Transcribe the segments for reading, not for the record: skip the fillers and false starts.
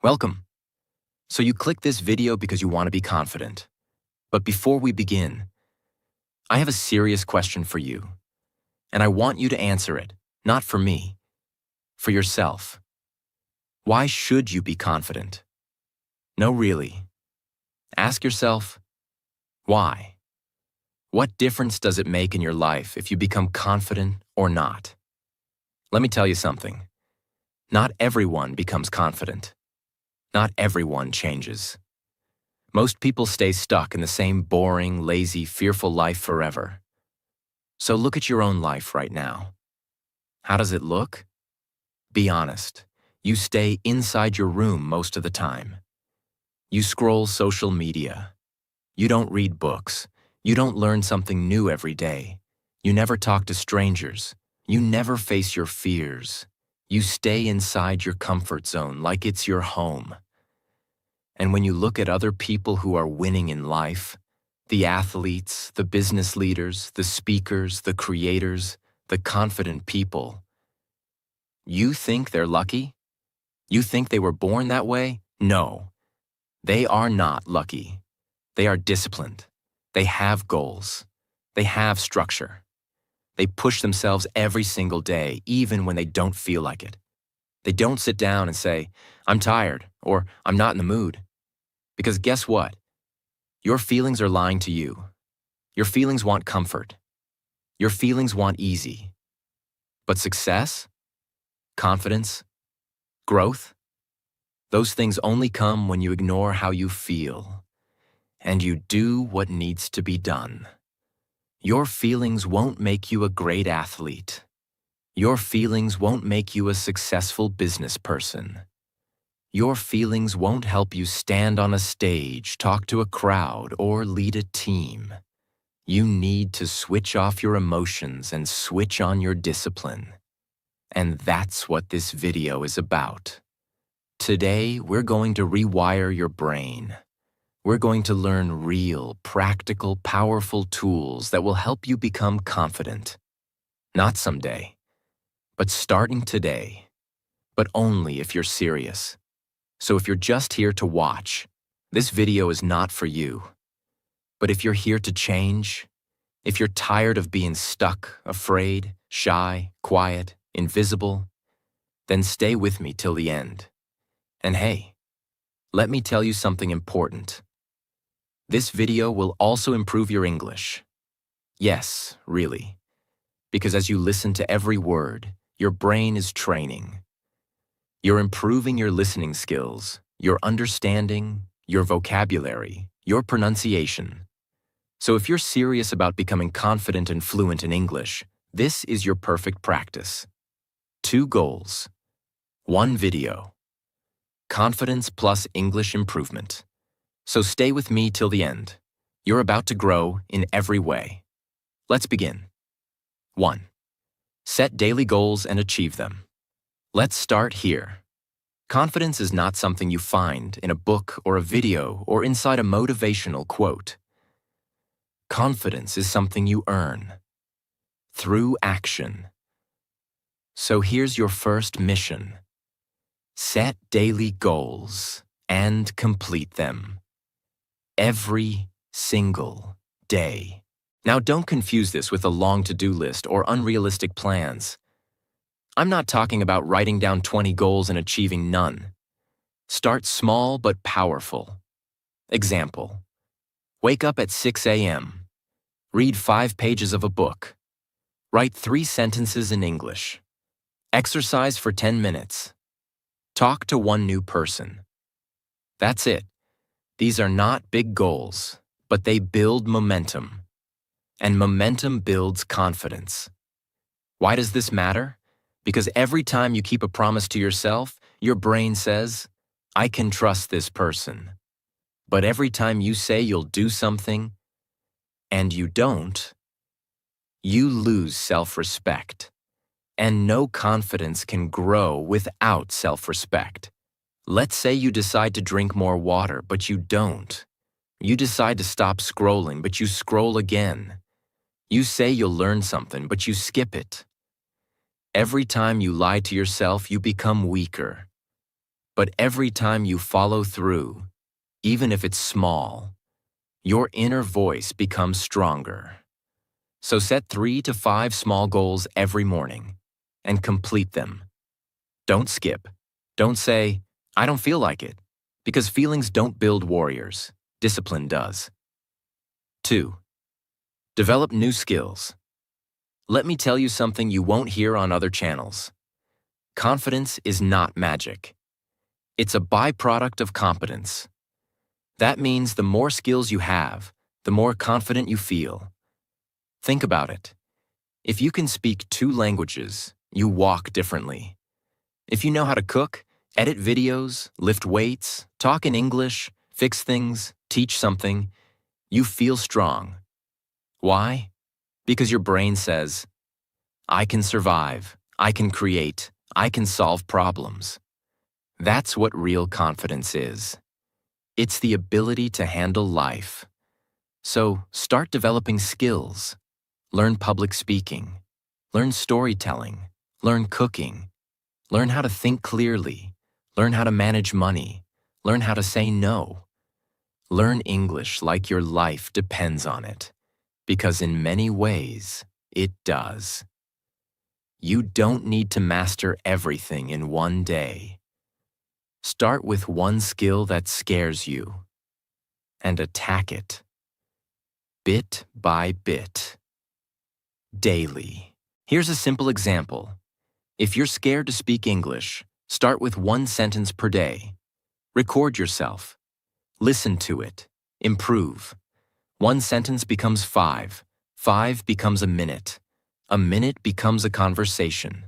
Welcome. So you clicked this video because you want to be confident. But before we begin, I have a serious question for you. And I want you to answer it, not for me, for yourself. Why should you be confident? No, really. Ask yourself, why? What difference does it make in your life if you become confident or not? Let me tell you something. Not everyone becomes confident. Not everyone changes. Most people stay stuck in the same boring, lazy, fearful life forever. So look at your own life right now. How does it look? Be honest. You stay inside your room most of the time. You scroll social media. You don't read books. You don't learn something new every day. You never talk to strangers. You never face your fears. You stay inside your comfort zone like it's your home. And when you look at other people who are winning in life, the athletes, the business leaders, the speakers, the creators, the confident people, you think they're lucky? You think they were born that way? No. They are not lucky. They are disciplined. They have goals. They have structure. They push themselves every single day, even when they don't feel like it. They don't sit down and say, "I'm tired," or "I'm not in the mood." Because guess what? Your feelings are lying to you. Your feelings want comfort. Your feelings want easy. But success, confidence, growth, those things only come when you ignore how you feel and you do what needs to be done. Your feelings won't make you a great athlete. Your feelings won't make you a successful business person. Your feelings won't help you stand on a stage, talk to a crowd, or lead a team. You need to switch off your emotions and switch on your discipline. And that's what this video is about. Today, we're going to rewire your brain. We're going to learn real, practical, powerful tools that will help you become confident. Not someday, but starting today. But only if you're serious. So if you're just here to watch, this video is not for you. But if you're here to change, if you're tired of being stuck, afraid, shy, quiet, invisible, then stay with me till the end. And hey, let me tell you something important. This video will also improve your English. Yes, really. Because as you listen to every word, your brain is training. You're improving your listening skills, your understanding, your vocabulary, your pronunciation. So if you're serious about becoming confident and fluent in English, this is your perfect practice. 2 goals. 1 video. Confidence plus English improvement. So stay with me till the end. You're about to grow in every way. Let's begin. 1. Set daily goals and achieve them. Let's start here. Confidence is not something you find in a book or a video or inside a motivational quote. Confidence is something you earn through action. So here's your first mission. Set daily goals and complete them. Every single day. Now don't confuse this with a long to-do list or unrealistic plans. I'm not talking about writing down 20 goals and achieving none. Start small but powerful. Example. Wake up at 6 a.m. Read 5 pages of a book. Write 3 sentences in English. Exercise for 10 minutes. Talk to 1 new person. That's it. These are not big goals, but they build momentum. And momentum builds confidence. Why does this matter? Because every time you keep a promise to yourself, your brain says, "I can trust this person." But every time you say you'll do something, and you don't, you lose self-respect. And no confidence can grow without self-respect. Let's say you decide to drink more water, but you don't. You decide to stop scrolling, but you scroll again. You say you'll learn something, but you skip it. Every time you lie to yourself, you become weaker. But every time you follow through, even if it's small, your inner voice becomes stronger. So set 3 to 5 small goals every morning and complete them. Don't skip. Don't say, I don't feel like it, because feelings don't build warriors. Discipline does. 2. Develop new skills. Let me tell you something you won't hear on other channels. Confidence is not magic. It's a byproduct of competence. That means the more skills you have, the more confident you feel. Think about it. If you can speak 2 languages, you walk differently. If you know how to cook, edit videos, lift weights, talk in English, fix things, teach something, you feel strong. Why? Because your brain says, I can survive, I can create, I can solve problems. That's what real confidence is. It's the ability to handle life. So start developing skills. Learn public speaking. Learn storytelling. Learn cooking. Learn how to think clearly. Learn how to manage money. Learn how to say no. Learn English like your life depends on it, because in many ways, it does. You don't need to master everything in one day. Start with one skill that scares you and attack it, bit by bit, daily. Here's a simple example. If you're scared to speak English, start with 1 sentence per day. Record yourself. Listen to it. Improve. 1 sentence becomes 5. 5 becomes a minute. A minute becomes a conversation.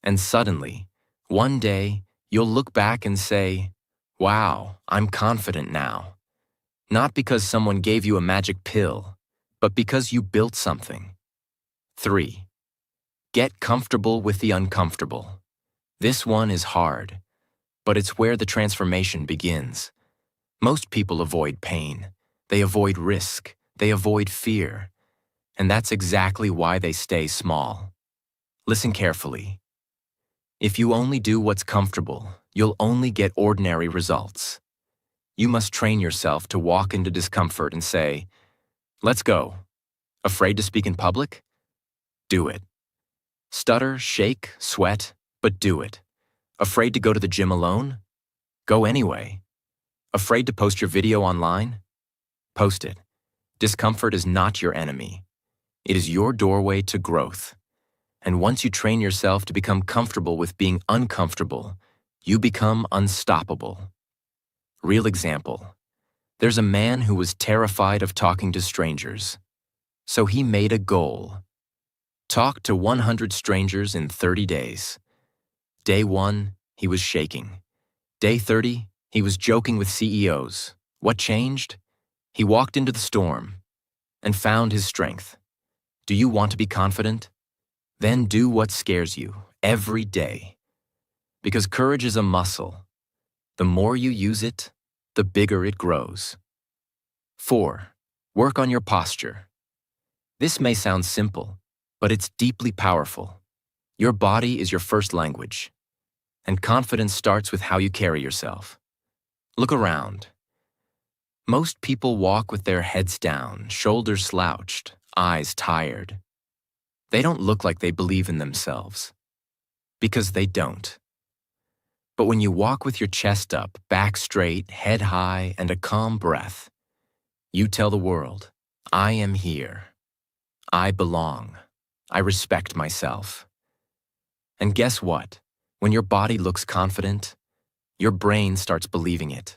And suddenly, one day, you'll look back and say, wow, I'm confident now. Not because someone gave you a magic pill, but because you built something. 3. Get comfortable with the uncomfortable. This one is hard, but it's where the transformation begins. Most people avoid pain. They avoid risk. They avoid fear. And that's exactly why they stay small. Listen carefully. If you only do what's comfortable, you'll only get ordinary results. You must train yourself to walk into discomfort and say, let's go. Afraid to speak in public? Do it. Stutter, shake, sweat, but do it. Afraid to go to the gym alone? Go anyway. Afraid to post your video online? Post it. Discomfort is not your enemy. It is your doorway to growth. And once you train yourself to become comfortable with being uncomfortable, you become unstoppable. Real example. There's a man who was terrified of talking to strangers. So he made a goal. Talk to 100 strangers in 30 days. Day 1, he was shaking. Day 30, he was joking with CEOs. What changed? He walked into the storm and found his strength. Do you want to be confident? Then do what scares you every day. Because courage is a muscle. The more you use it, the bigger it grows. 4. Work on your posture. This may sound simple, but it's deeply powerful. Your body is your first language, and confidence starts with how you carry yourself. Look around. Most people walk with their heads down, shoulders slouched, eyes tired. They don't look like they believe in themselves, because they don't. But when you walk with your chest up, back straight, head high, and a calm breath, you tell the world, I am here. I belong. I respect myself. And guess what? When your body looks confident, your brain starts believing it.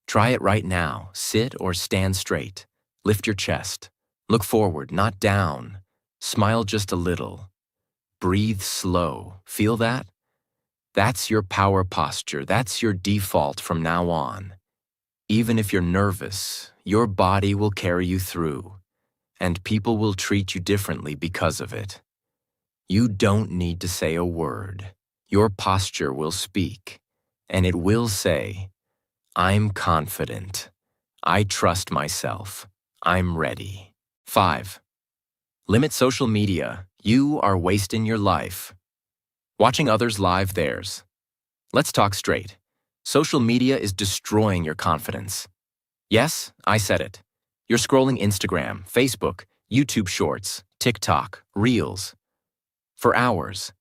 Try it right now. Sit or stand straight. Lift your chest. Look forward, not down. Smile just a little. Breathe slow. Feel that? That's your power posture. That's your default from now on. Even if you're nervous, your body will carry you through, and people will treat you differently because of it. You don't need to say a word. Your posture will speak, and it will say, I'm confident. I trust myself. I'm ready. 5. Limit social media. You are wasting your life. Watching others live theirs. Let's talk straight. Social media is destroying your confidence. Yes, I said it. You're scrolling Instagram, Facebook, YouTube Shorts, TikTok, Reels for hours.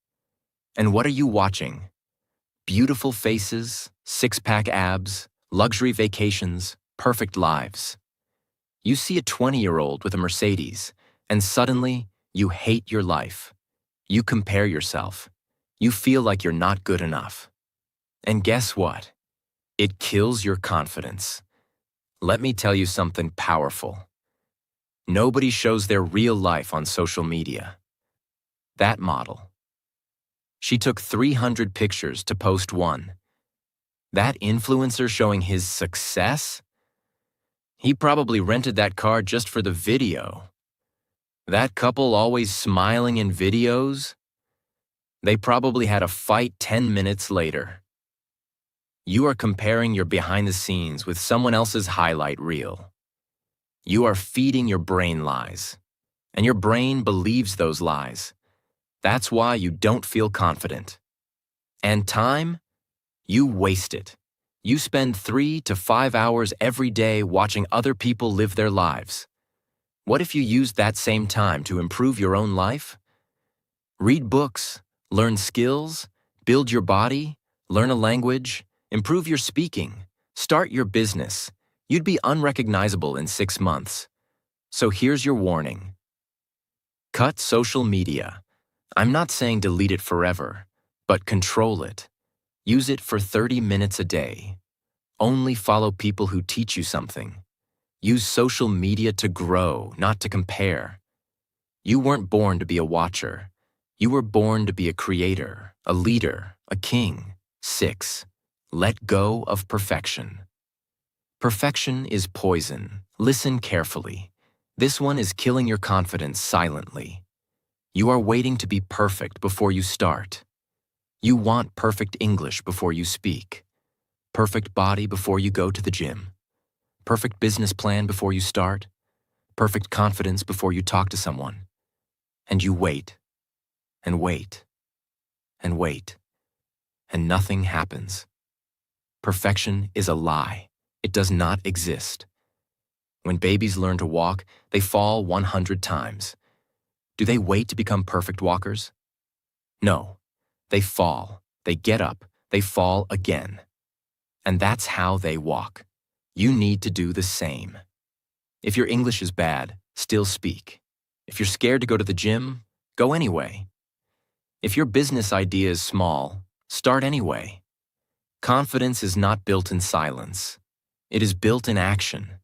And what are you watching? Beautiful faces, six-pack abs, luxury vacations, perfect lives. You see a 20-year-old with a Mercedes, and suddenly you hate your life. You compare yourself. You feel like you're not good enough. And guess what? It kills your confidence. Let me tell you something powerful. Nobody shows their real life on social media. That model. She took 300 pictures to post one. That influencer showing his success? He probably rented that car just for the video. That couple always smiling in videos? They probably had a fight 10 minutes later. You are comparing your behind the scenes with someone else's highlight reel. You are feeding your brain lies, and your brain believes those lies. That's why you don't feel confident. And time? You waste it. You spend 3 to 5 hours every day watching other people live their lives. What if you used that same time to improve your own life? Read books, learn skills, build your body, learn a language, improve your speaking, start your business. You'd be unrecognizable in 6 months. So here's your warning. Cut social media. I'm not saying delete it forever, but control it. Use it for 30 minutes a day. Only follow people who teach you something. Use social media to grow, not to compare. You weren't born to be a watcher. You were born to be a creator, a leader, a king. 6. Let go of perfection. Perfection is poison. Listen carefully. This one is killing your confidence silently. You are waiting to be perfect before you start. You want perfect English before you speak. Perfect body before you go to the gym. Perfect business plan before you start. Perfect confidence before you talk to someone. And you wait, and wait, and wait, and nothing happens. Perfection is a lie. It does not exist. When babies learn to walk, they fall 100 times. Do they wait to become perfect walkers? No. They fall, they get up, they fall again. And that's how they walk. You need to do the same. If your English is bad, still speak. If you're scared to go to the gym, go anyway. If your business idea is small, start anyway. Confidence is not built in silence. It is built in action.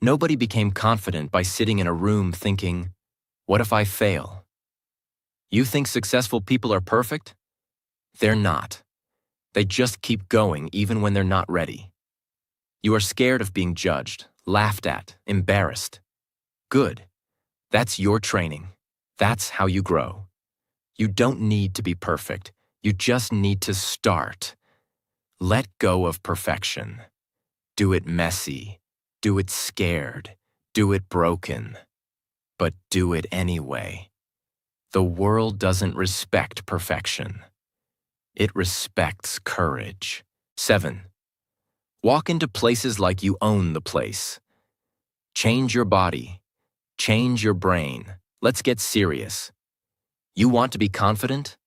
Nobody became confident by sitting in a room thinking, what if I fail? You think successful people are perfect? They're not. They just keep going even when they're not ready. You are scared of being judged, laughed at, embarrassed. Good. That's your training. That's how you grow. You don't need to be perfect. You just need to start. Let go of perfection. Do it messy. Do it scared. Do it broken. But do it anyway. The world doesn't respect perfection. It respects courage. 7. Walk into places like you own the place. Change your body. Change your brain. Let's get serious. You want to be confident?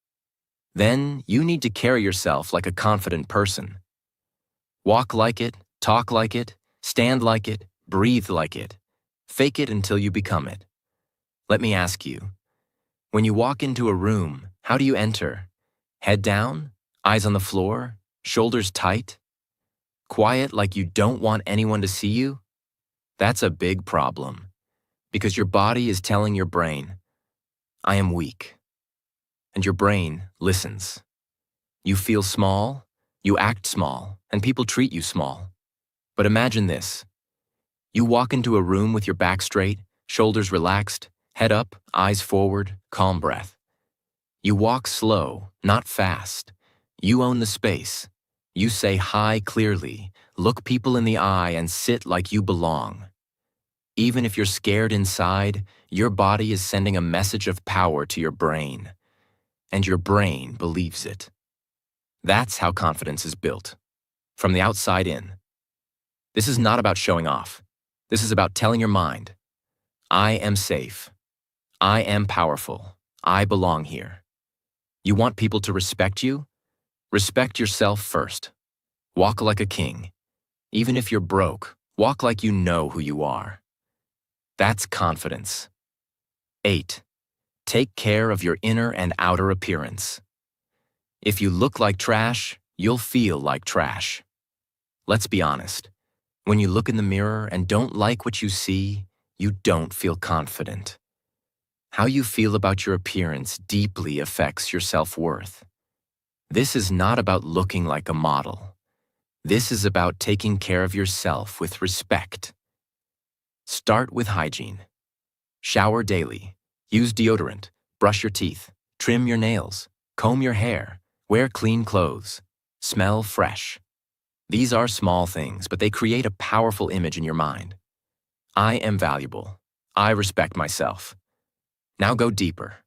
Then you need to carry yourself like a confident person. Walk like it, talk like it, stand like it, breathe like it. Fake it until you become it. Let me ask you, when you walk into a room, how do you enter? Head down? Eyes on the floor? Shoulders tight? Quiet like you don't want anyone to see you? That's a big problem, because your body is telling your brain, I am weak. And your brain listens. You feel small, you act small, and people treat you small. But imagine this. You walk into a room with your back straight, shoulders relaxed, head up, eyes forward, calm breath. You walk slow, not fast. You own the space. You say hi clearly, look people in the eye, and sit like you belong. Even if you're scared inside, your body is sending a message of power to your brain. And your brain believes it. That's how confidence is built. from the outside in. This is not about showing off. This is about telling your mind, I am safe. I am powerful. I belong here. You want people to respect you? Respect yourself first. Walk like a king. Even if you're broke, walk like you know who you are. That's confidence. 8. Take care of your inner and outer appearance. If you look like trash, you'll feel like trash. Let's be honest. When you look in the mirror and don't like what you see, you don't feel confident. How you feel about your appearance deeply affects your self-worth. This is not about looking like a model. This is about taking care of yourself with respect. Start with hygiene. Shower daily. Use deodorant. Brush your teeth. Trim your nails. Comb your hair. Wear clean clothes. Smell fresh. These are small things, but they create a powerful image in your mind. I am valuable. I respect myself. Now go deeper.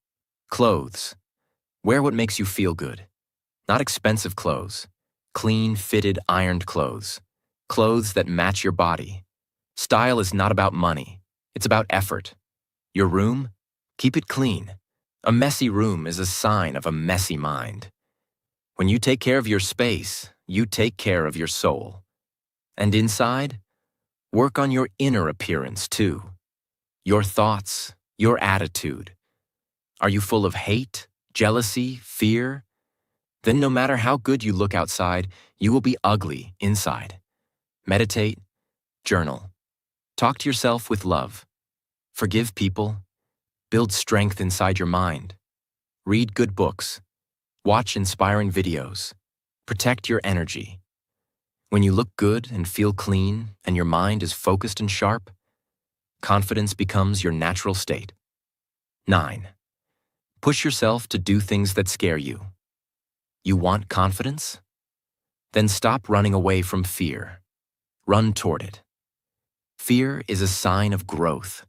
Clothes. Wear what makes you feel good. Not expensive clothes. Clean, fitted, ironed clothes. Clothes that match your body. Style is not about money. It's about effort. Your room? Keep it clean. A messy room is a sign of a messy mind. When you take care of your space, you take care of your soul. And inside, work on your inner appearance too. Your thoughts, your attitude. Are you full of hate, jealousy, fear? Then no matter how good you look outside, you will be ugly inside. Meditate, journal. Talk to yourself with love. Forgive people. Build strength inside your mind. Read good books. Watch inspiring videos. Protect your energy. When you look good and feel clean and your mind is focused and sharp, confidence becomes your natural state. 9. Push yourself to do things that scare you. You want confidence? Then stop running away from fear. Run toward it. Fear is a sign of growth.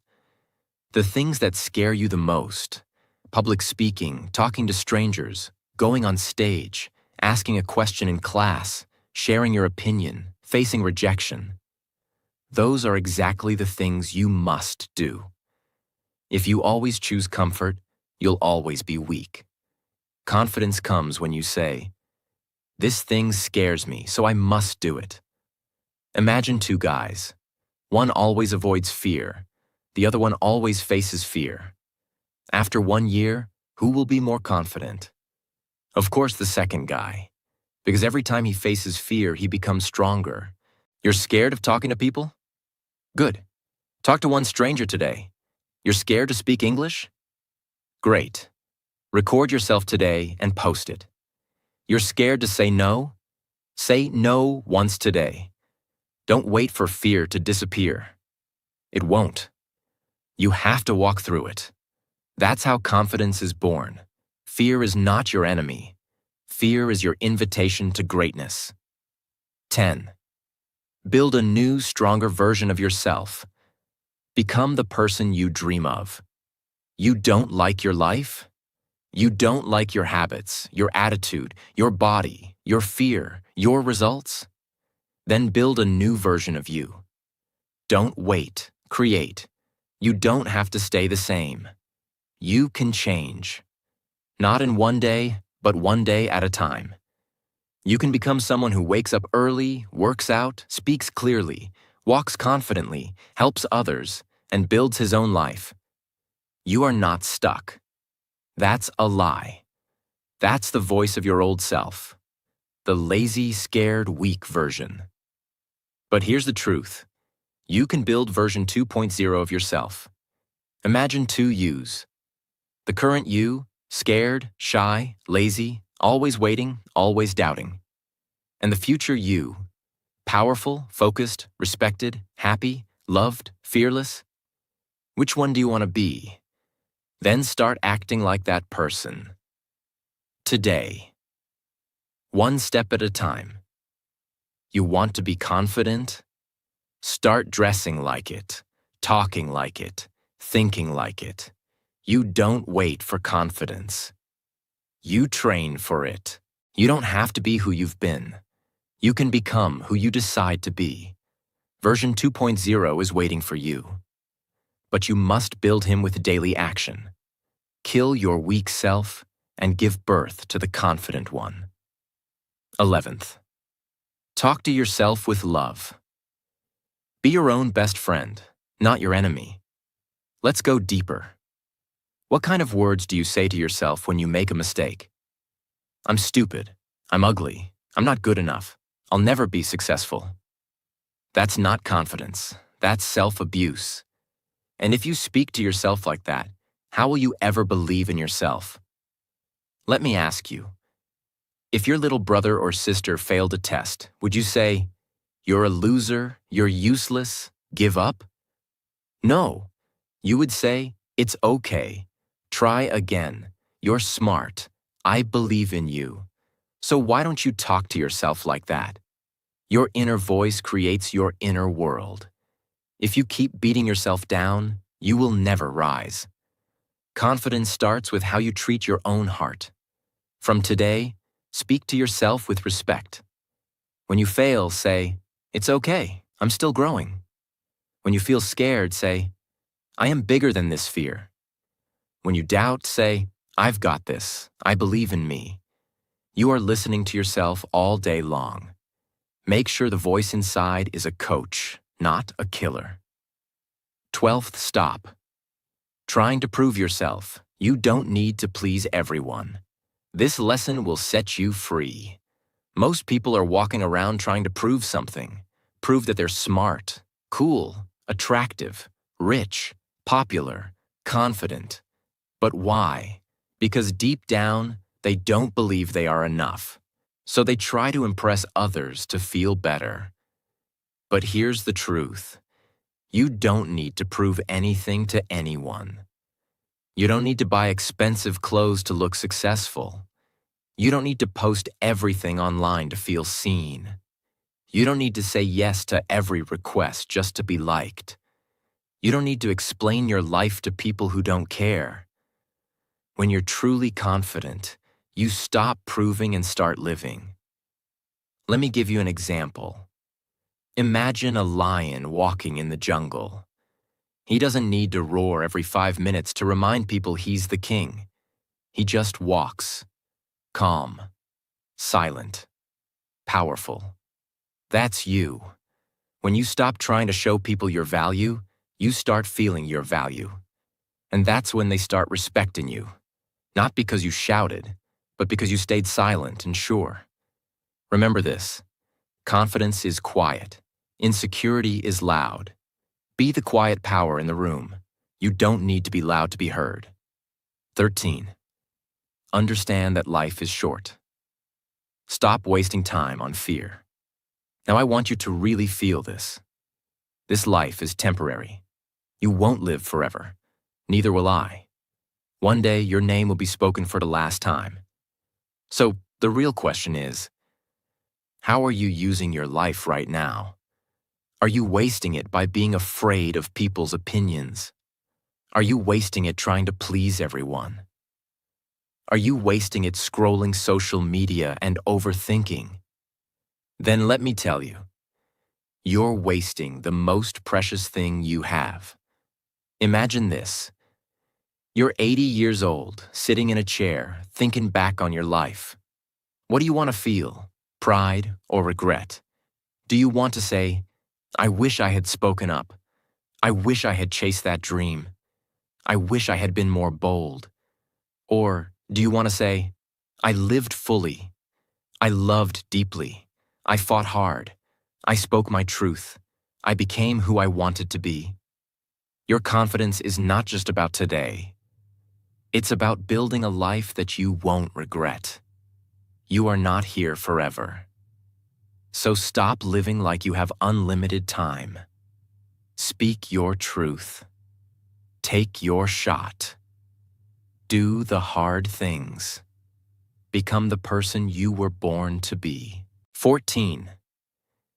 The things that scare you the most, public speaking, talking to strangers, going on stage, asking a question in class, sharing your opinion, facing rejection. Those are exactly the things you must do. If you always choose comfort, you'll always be weak. Confidence comes when you say, "This thing scares me, so I must do it." Imagine two guys. One always avoids fear. The other one always faces fear. After 1 year, who will be more confident? Of course, the second guy. Because every time he faces fear, he becomes stronger. You're scared of talking to people? Good. Talk to one stranger today. You're scared to speak English? Great. Record yourself today and post it. You're scared to say no? Say no once today. Don't wait for fear to disappear. It won't. You have to walk through it. That's how confidence is born. Fear is not your enemy. Fear is your invitation to greatness. 10. Build a new, stronger version of yourself. Become the person you dream of. You don't like your life? You don't like your habits, your attitude, your body, your fear, your results? Then build a new version of you. Don't wait, create. You don't have to stay the same. You can change. Not in one day, but one day at a time. You can become someone who wakes up early, works out, speaks clearly, walks confidently, helps others, and builds his own life. You are not stuck. That's a lie. That's the voice of your old self. The lazy, scared, weak version. But here's the truth. You can build version 2.0 of yourself. Imagine two yous. The current you, scared, shy, lazy, always waiting, always doubting. And the future you, powerful, focused, respected, happy, loved, fearless. Which one do you want to be? Then start acting like that person. Today. One step at a time. You want to be confident? Start dressing like it, talking like it, thinking like it. You don't wait for confidence. You train for it. You don't have to be who you've been. You can become who you decide to be. Version 2.0 is waiting for you. But you must build him with daily action. Kill your weak self and give birth to the confident one. 11th. Talk to yourself with love. Be your own best friend, not your enemy. Let's go deeper. What kind of words do you say to yourself when you make a mistake? I'm stupid. I'm ugly. I'm not good enough. I'll never be successful. That's not confidence. That's self-abuse. And if you speak to yourself like that, how will you ever believe in yourself? Let me ask you, if your little brother or sister failed a test, would you say, "You're a loser, you're useless, give up"? No. You would say, "It's okay. Try again. You're smart. I believe in you." So why don't you talk to yourself like that? Your inner voice creates your inner world. If you keep beating yourself down, you will never rise. Confidence starts with how you treat your own heart. From today, speak to yourself with respect. When you fail, say, "It's okay, I'm still growing." When you feel scared, say, "I am bigger than this fear." When you doubt, say, "I've got this, I believe in me." You are listening to yourself all day long. Make sure the voice inside is a coach, not a killer. 12th stop. Trying to prove yourself. You don't need to please everyone. This lesson will set you free. Most people are walking around trying to prove something. Prove that they're smart, cool, attractive, rich, popular, confident. But why? Because deep down, they don't believe they are enough. So they try to impress others to feel better. But here's the truth. You don't need to prove anything to anyone. You don't need to buy expensive clothes to look successful. You don't need to post everything online to feel seen. You don't need to say yes to every request just to be liked. You don't need to explain your life to people who don't care. When you're truly confident, you stop proving and start living. Let me give you an example. Imagine a lion walking in the jungle. He doesn't need to roar every 5 minutes to remind people he's the king. He just walks, calm, silent, powerful. That's you. When you stop trying to show people your value, you start feeling your value. And that's when they start respecting you. Not because you shouted, but because you stayed silent and sure. Remember this. Confidence is quiet. Insecurity is loud. Be the quiet power in the room. You don't need to be loud to be heard. 13. Understand that life is short. Stop wasting time on fear. Now I want you to really feel this. This life is temporary. You won't live forever. Neither will I. One day your name will be spoken for the last time. So the real question is, how are you using your life right now? Are you wasting it by being afraid of people's opinions? Are you wasting it trying to please everyone? Are you wasting it scrolling social media and overthinking? Then let me tell you, you're wasting the most precious thing you have. Imagine this. You're 80 years old, sitting in a chair, thinking back on your life. What do you want to feel? Pride or regret? Do you want to say, "I wish I had spoken up. I wish I had chased that dream. I wish I had been more bold"? Or do you want to say, "I lived fully. I loved deeply. I fought hard. I spoke my truth. I became who I wanted to be"? Your confidence is not just about today. It's about building a life that you won't regret. You are not here forever. So stop living like you have unlimited time. Speak your truth. Take your shot. Do the hard things. Become the person you were born to be. 14.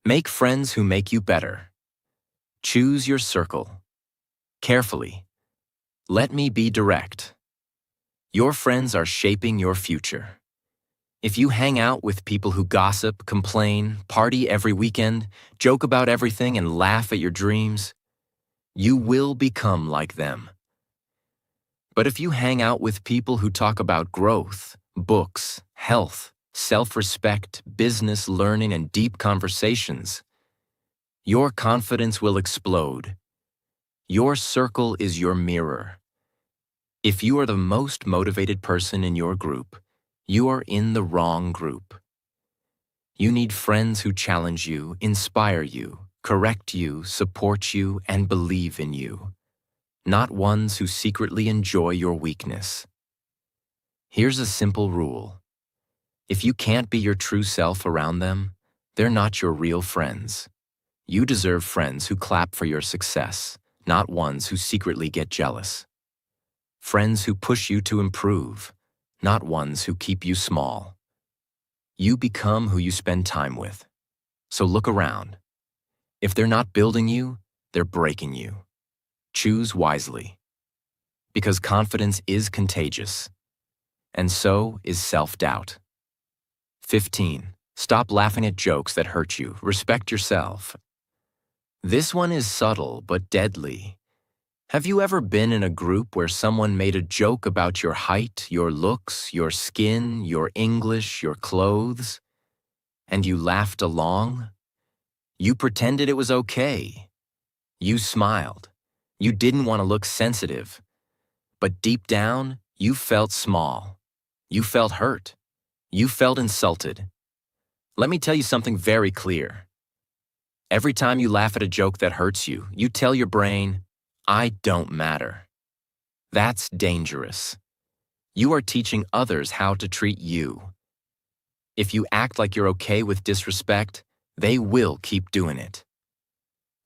Make friends who make you better. Choose your circle. Carefully. Let me be direct. Your friends are shaping your future. If you hang out with people who gossip, complain, party every weekend, joke about everything, and laugh at your dreams, you will become like them. But if you hang out with people who talk about growth, books, health, self-respect, business, learning, and deep conversations, your confidence will explode. Your circle is your mirror. If you are the most motivated person in your group, you are in the wrong group. You need friends who challenge you, inspire you, correct you, support you, and believe in you, not ones who secretly enjoy your weakness. Here's a simple rule. If you can't be your true self around them, they're not your real friends. You deserve friends who clap for your success, not ones who secretly get jealous. Friends who push you to improve, not ones who keep you small. You become who you spend time with. So look around. If they're not building you, they're breaking you. Choose wisely. Because confidence is contagious, and so is self-doubt. 15. Stop laughing at jokes that hurt you. Respect yourself. This one is subtle but deadly. Have you ever been in a group where someone made a joke about your height, your looks, your skin, your English, your clothes, and you laughed along? You pretended it was okay. You smiled. You didn't want to look sensitive. But deep down, you felt small. You felt hurt. You felt insulted. Let me tell you something very clear. Every time you laugh at a joke that hurts you, you tell your brain, I don't matter. That's dangerous. You are teaching others how to treat you. If you act like you're okay with disrespect, they will keep doing it.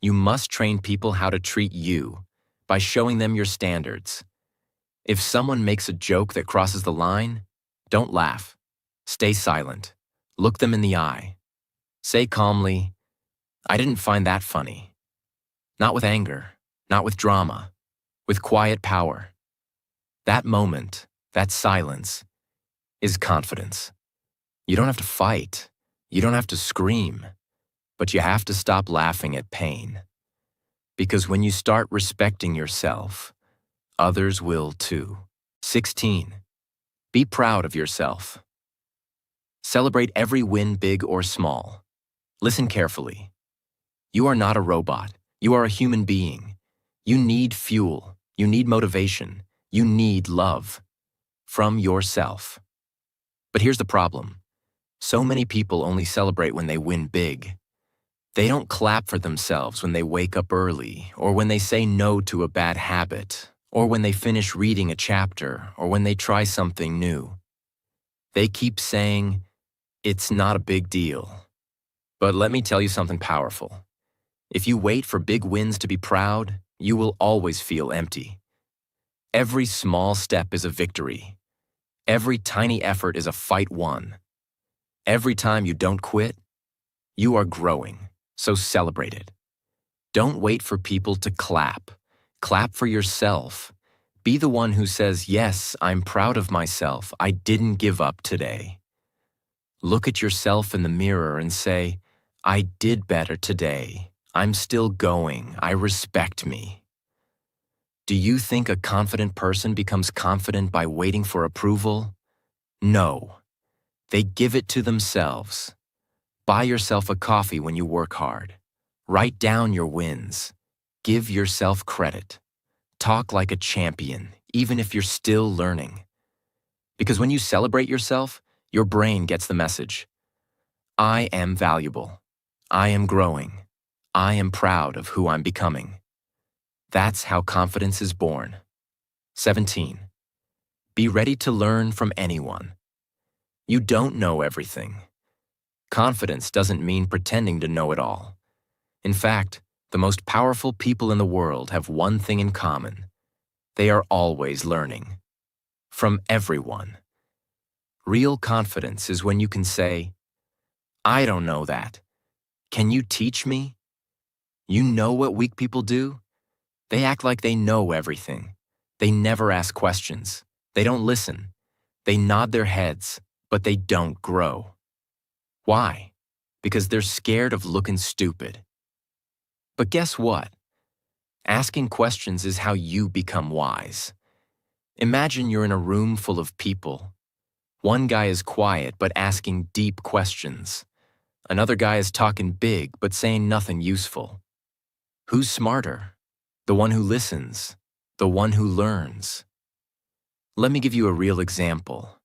You must train people how to treat you by showing them your standards. If someone makes a joke that crosses the line, don't laugh. Stay silent. Look them in the eye. Say calmly, I didn't find that funny. Not with anger, not with drama, with quiet power. That moment, that silence, is confidence. You don't have to fight. You don't have to scream. But you have to stop laughing at pain. Because when you start respecting yourself, others will too. 16. Be proud of yourself. Celebrate every win, big or small. Listen carefully. You are not a robot. You are a human being. You need fuel. You need motivation. You need love from yourself. But here's the problem. So many people only celebrate when they win big. They don't clap for themselves when they wake up early, or when they say no to a bad habit, or when they finish reading a chapter, or when they try something new. They keep saying, it's not a big deal. But let me tell you something powerful. If you wait for big wins to be proud, you will always feel empty. Every small step is a victory. Every tiny effort is a fight won. Every time you don't quit, you are growing, so celebrate it. Don't wait for people to clap. Clap for yourself. Be the one who says, yes, I'm proud of myself. I didn't give up today. Look at yourself in the mirror and say, I did better today. I'm still going. I respect me. Do you think a confident person becomes confident by waiting for approval? No. They give it to themselves. Buy yourself a coffee when you work hard. Write down your wins. Give yourself credit. Talk like a champion, even if you're still learning. Because when you celebrate yourself, your brain gets the message. I am valuable. I am growing. I am proud of who I'm becoming. That's how confidence is born. 17. Be ready to learn from anyone. You don't know everything. Confidence doesn't mean pretending to know it all. In fact, the most powerful people in the world have one thing in common. They are always learning. From everyone. Real confidence is when you can say, I don't know that. Can you teach me? You know what weak people do? They act like they know everything. They never ask questions. They don't listen. They nod their heads, but they don't grow. Why? Because they're scared of looking stupid. But guess what? Asking questions is how you become wise. Imagine you're in a room full of people. One guy is quiet but asking deep questions. Another guy is talking big but saying nothing useful. Who's smarter? The one who listens, the one who learns. Let me give you a real example.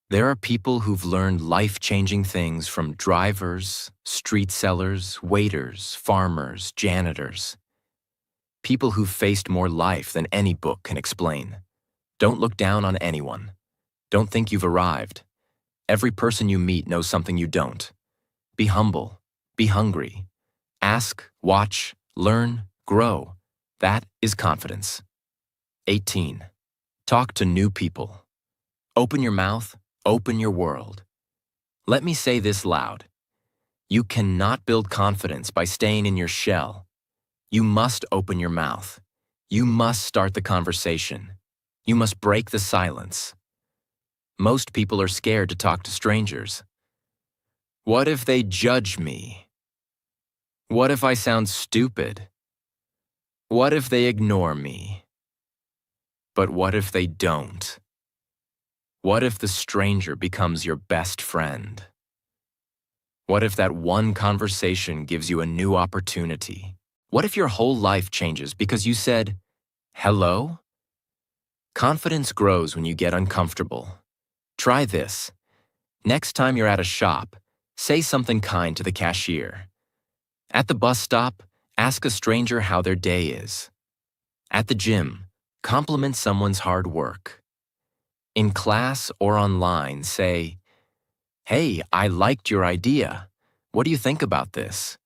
There are people who've learned life-changing things from drivers, street sellers, waiters, farmers, janitors. People who've faced more life than any book can explain. Don't look down on anyone. Don't think you've arrived. Every person you meet knows something you don't. Be humble. Be hungry. Ask, watch, learn, grow. That is confidence. 18. Talk to new people. Open your mouth, open your world. Let me say this loud. You cannot build confidence by staying in your shell. You must open your mouth. You must start the conversation. You must break the silence. Most people are scared to talk to strangers. What if they judge me? What if I sound stupid? What if they ignore me? But what if they don't? What if the stranger becomes your best friend? What if that one conversation gives you a new opportunity? What if your whole life changes because you said, hello? Confidence grows when you get uncomfortable. Try this. Next time you're at a shop, say something kind to the cashier. At the bus stop, ask a stranger how their day is. At the gym, compliment someone's hard work. In class or online, say, hey, I liked your idea. What do you think about this?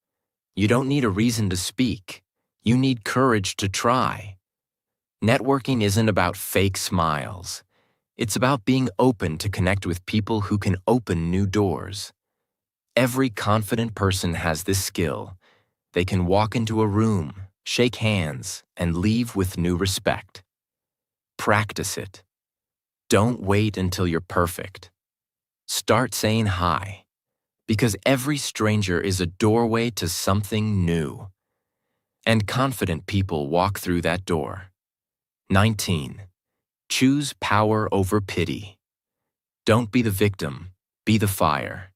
You don't need a reason to speak. You need courage to try. Networking isn't about fake smiles. It's about being open to connect with people who can open new doors. Every confident person has this skill. They can walk into a room, shake hands, and leave with new respect. Practice it. Don't wait until you're perfect. Start saying hi, because every stranger is a doorway to something new. And confident people walk through that door. 19. Choose power over pity. Don't be the victim, be the fire.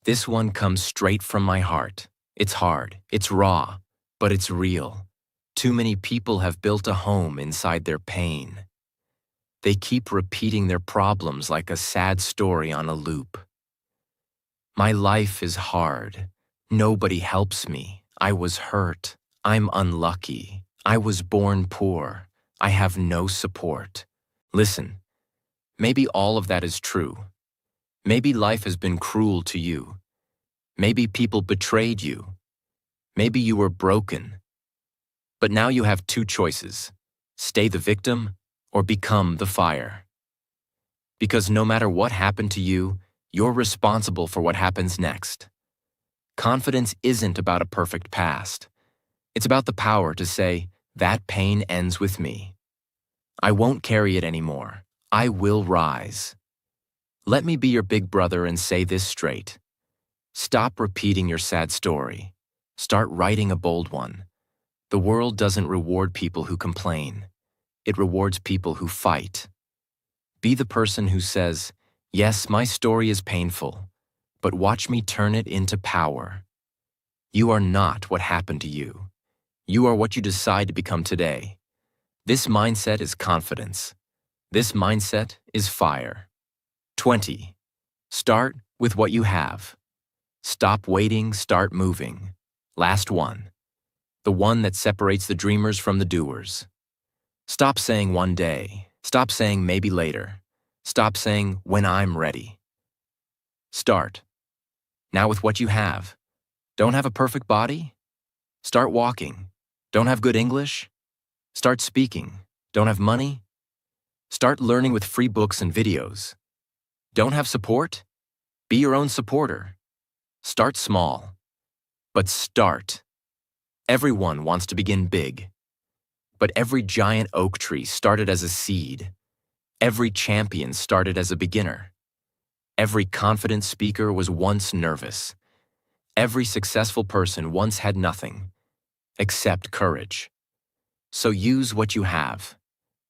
This one comes straight from my heart. It's hard, it's raw, but it's real. Too many people have built a home inside their pain. They keep repeating their problems like a sad story on a loop. My life is hard. Nobody helps me. I was hurt. I'm unlucky. I was born poor. I have no support. Listen, maybe all of that is true. Maybe life has been cruel to you. Maybe people betrayed you. Maybe you were broken. But now you have two choices: stay the victim or become the fire. Because no matter what happened to you, you're responsible for what happens next. Confidence isn't about a perfect past. It's about the power to say, that pain ends with me. I won't carry it anymore. I will rise. Let me be your big brother and say this straight. Stop repeating your sad story. Start writing a bold one. The world doesn't reward people who complain. It rewards people who fight. Be the person who says, yes, my story is painful, but watch me turn it into power. You are not what happened to you. You are what you decide to become today. This mindset is confidence. This mindset is fire. 20. Start with what you have. Stop waiting, start moving. Last one. The one that separates the dreamers from the doers. Stop saying one day. Stop saying maybe later. Stop saying when I'm ready. Start. Now with what you have. Don't have a perfect body? Start walking. Don't have good English? Start speaking. Don't have money? Start learning with free books and videos. Don't have support? Be your own supporter. Start small. But start. Everyone wants to begin big. But every giant oak tree started as a seed. Every champion started as a beginner. Every confident speaker was once nervous. Every successful person once had nothing except courage. So use what you have.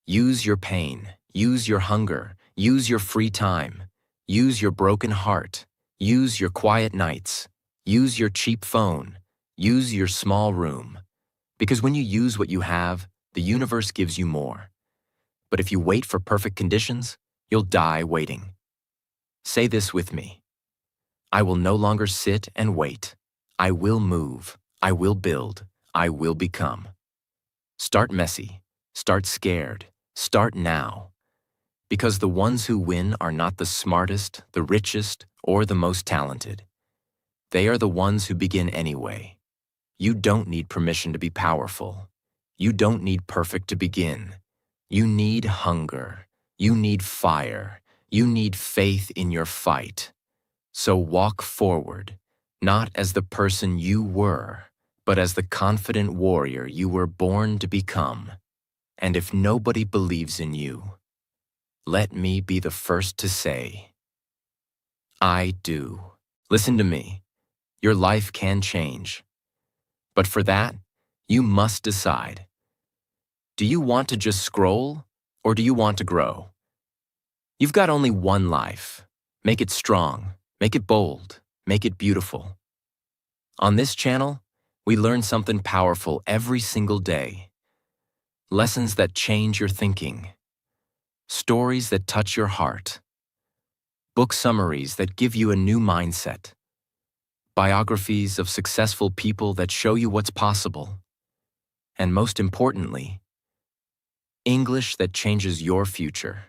Use your pain. Use your hunger. Use your free time. Use your broken heart. Use your quiet nights. Use your cheap phone. Use your small room. Because when you use what you have, the universe gives you more. But if you wait for perfect conditions, you'll die waiting. Say this with me. I will no longer sit and wait. I will move. I will build. I will become. Start messy. Start scared. Start now. Because the ones who win are not the smartest, the richest, or the most talented. They are the ones who begin anyway. You don't need permission to be powerful. You don't need perfect to begin. You need hunger. You need fire. You need faith in your fight. So walk forward, not as the person you were, but as the confident warrior you were born to become. And if nobody believes in you, let me be the first to say, I do. Listen to me. Your life can change. But for that, you must decide. Do you want to just scroll, or do you want to grow? You've got only one life. Make it strong, make it bold, make it beautiful. On this channel, we learn something powerful every single day. Lessons that change your thinking. Stories that touch your heart. Book summaries that give you a new mindset. Biographies of successful people that show you what's possible. And most importantly, English that changes your future.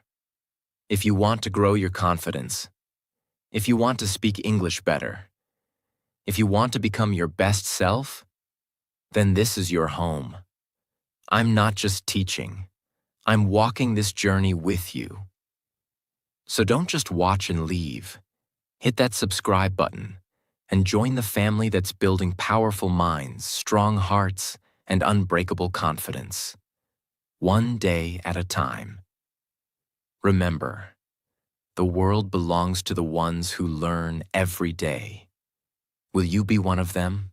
If you want to grow your confidence, if you want to speak English better, if you want to become your best self, then this is your home. I'm not just teaching. I'm walking this journey with you. So don't just watch and leave. Hit that subscribe button and join the family that's building powerful minds, strong hearts, and unbreakable confidence. One day at a time. Remember, the world belongs to the ones who learn every day. Will you be one of them?